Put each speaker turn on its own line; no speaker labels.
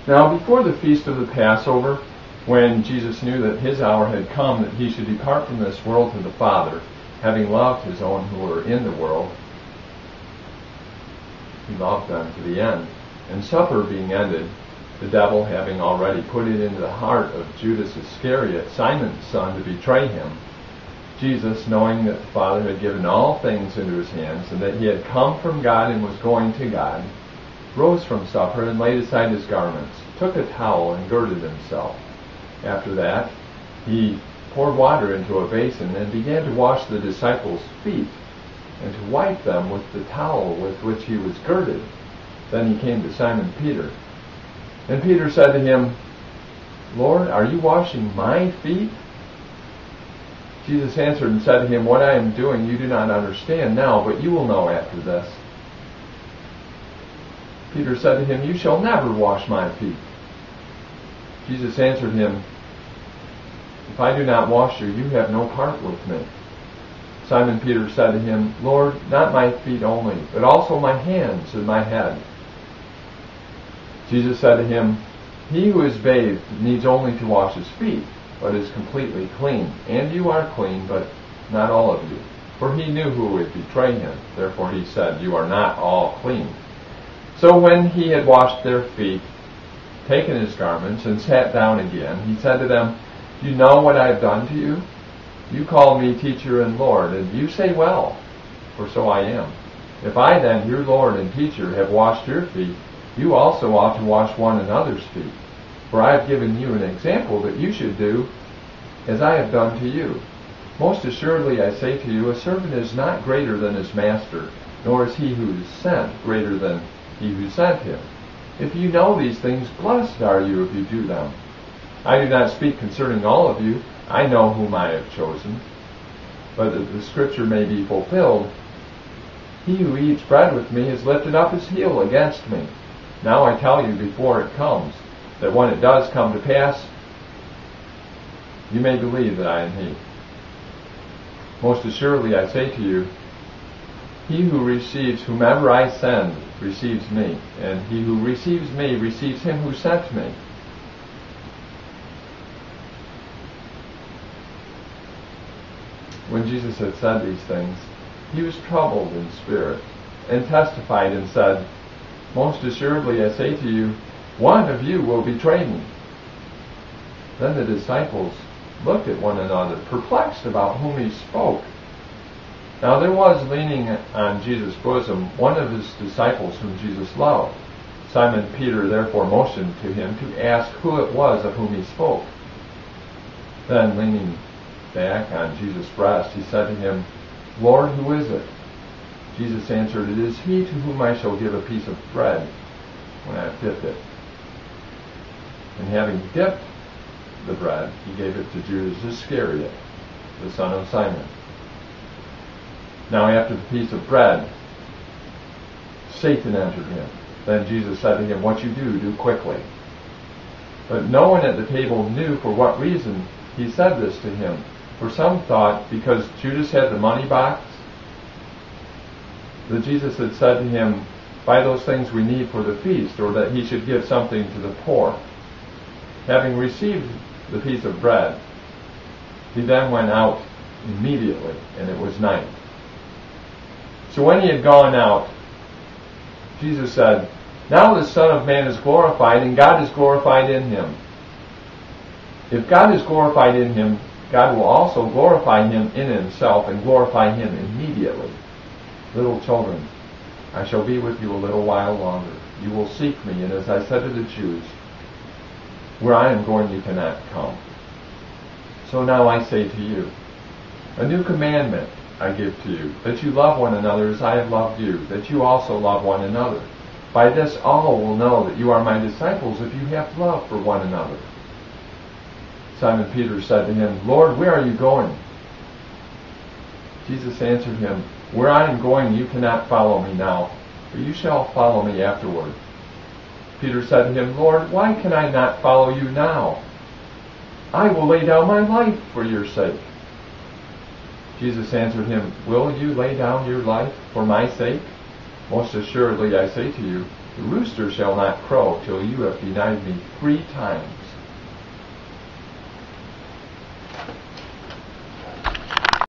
Now before the feast of the Passover, when Jesus knew that his hour had come, that he should depart from this world to the Father, having loved his own who were in the world, he loved them to the end. And supper being ended, the devil having already put it into the heart of Judas Iscariot, Simon's son, to betray him, Jesus, knowing that the Father had given all things into his hands, and that he had come from God and was going to God, rose from supper and laid aside his garments, took a towel and girded himself. After that, he poured water into a basin and began to wash the disciples' feet and to wipe them with the towel with which he was girded. Then he came to Simon Peter. And Peter said to him, Lord, are you washing my feet? Jesus answered and said to him, What I am doing you do not understand now, but you will know after this. Peter said to him, You shall never wash my feet. Jesus answered him, If I do not wash you, you have no part with me. Simon Peter said to him, Lord, not my feet only, but also my hands and my head. Jesus said to him, He who is bathed needs only to wash his feet, but is completely clean. And you are clean, but not all of you. For he knew who would betray him. Therefore he said, You are not all clean. So when he had washed their feet, taken his garments, and sat down again, he said to them, You know what I have done to you? You call me teacher and Lord, and you say well, for so I am. If I then, your Lord and teacher, have washed your feet, you also ought to wash one another's feet. For I have given you an example that you should do as I have done to you. Most assuredly I say to you, a servant is not greater than his master, nor is he who is sent greater than he who sent him. If you know these things, blessed are you if you do them. I do not speak concerning all of you. I know whom I have chosen. But that the scripture may be fulfilled, he who eats bread with me has lifted up his heel against me. Now I tell you before it comes, that when it does come to pass, you may believe that I am he. Most assuredly I say to you, he who receives whomever I send receives me, and he who receives me receives him who sent me. When Jesus had said these things, he was troubled in spirit, and testified and said, Most assuredly I say to you, one of you will betray me. Then the disciples looked at one another, perplexed about whom he spoke. Now there was leaning on Jesus' bosom one of his disciples whom Jesus loved. Simon Peter therefore motioned to him to ask who it was of whom he spoke. Then leaning back on Jesus' breast, he said to him, Lord, who is it? Jesus answered, It is he to whom I shall give a piece of bread when I have dipped it. And having dipped the bread, he gave it to Judas Iscariot, the son of Simon. Now after the piece of bread, Satan entered him. Then Jesus said to him, What you do, do quickly. But no one at the table knew for what reason he said this to him. For some thought, because Judas had the money box, that Jesus had said to him, Buy those things we need for the feast, or that he should give something to the poor. Having received the piece of bread, he then went out immediately, and it was night. So when he had gone out, Jesus said, Now the Son of Man is glorified, and God is glorified in him. If God is glorified in him, God will also glorify him in himself, and glorify him immediately. Little children, I shall be with you a little while longer. You will seek me, and as I said to the Jews, where I am going you cannot come. So now I say to you, a new commandment I give to you, that you love one another as I have loved you, that you also love one another. By this all will know that you are my disciples, if you have love for one another. Simon Peter said to him, Lord, where are you going? Jesus answered him, Where I am going you cannot follow me now, but you shall follow me afterward. Peter said to him, Lord, why can I not follow you now? I will lay down my life for your sake. Jesus answered him, Will you lay down your life for my sake? Most assuredly I say to you, the rooster shall not crow till you have denied me 3 times.